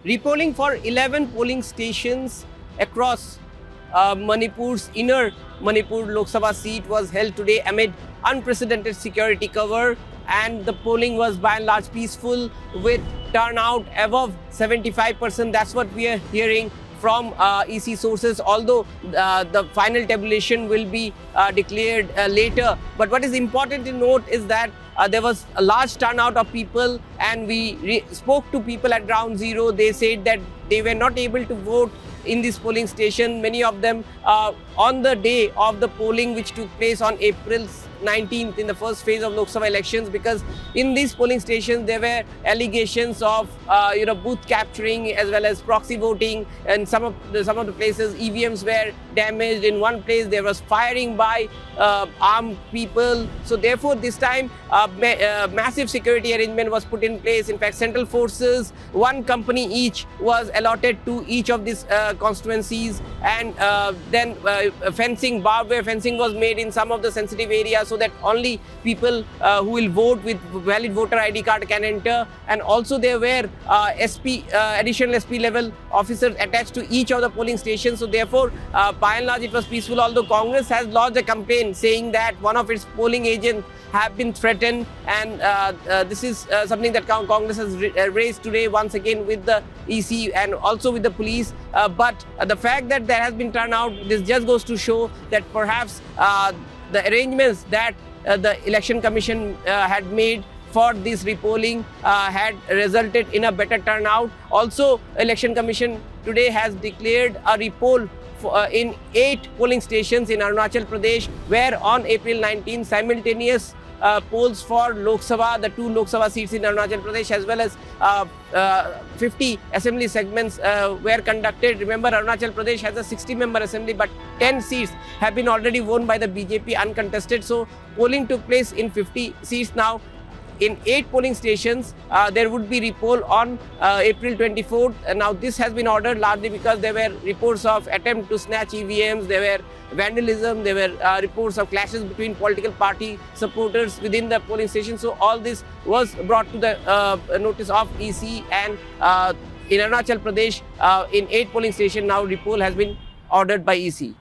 Repolling for 11 polling stations across Manipur's inner Manipur Lok Sabha seat was held today amid unprecedented security cover, and the polling was by and large peaceful with turnout above 75%. That's what we are hearing from EC sources, although the final tabulation will be declared later. But what is important to note is that there was a large turnout of people, and we spoke to people at ground zero. They said that they were not able to vote in this polling station, many of them on the day of the polling which took place on April 19th in the first phase of Lok Sabha elections, because in these polling stations there were allegations of booth capturing as well as proxy voting, and some of the places EVMs were damaged. In one place there was firing by armed people. So therefore this time massive security arrangement was put in place. In fact, central forces, one company each, was allotted to each of these constituencies, and then fencing, barbed wire fencing was made in some of the sensitive areas so that only people who will vote with valid voter ID card can enter. And also there were additional SP level officers attached to each of the polling stations. So therefore by and large it was peaceful, although Congress has lodged a complaint saying that one of its polling agents have been threatened, and this is something that Congress has raised today once again with the EC and also with the police. But the fact that there has been turnout, this just goes to show that perhaps the arrangements that the Election Commission had made for this repolling had resulted in a better turnout. Also, Election Commission today has declared a repoll in 8 polling stations in Arunachal Pradesh, where on April 19 simultaneous polls for Lok Sabha, the 2 Lok Sabha seats in Arunachal Pradesh, as well as 50 assembly segments were conducted. Remember, Arunachal Pradesh has a 60-member assembly, but 10 seats have been already won by the BJP uncontested. So polling took place in 50 seats now. In 8 polling stations, there would be repoll on April 24th. Now, this has been ordered largely because there were reports of attempt to snatch EVMs, there were vandalism, there were reports of clashes between political party supporters within the polling station. So all this was brought to the notice of EC, and in Arunachal Pradesh, in 8 polling stations now repoll has been ordered by EC.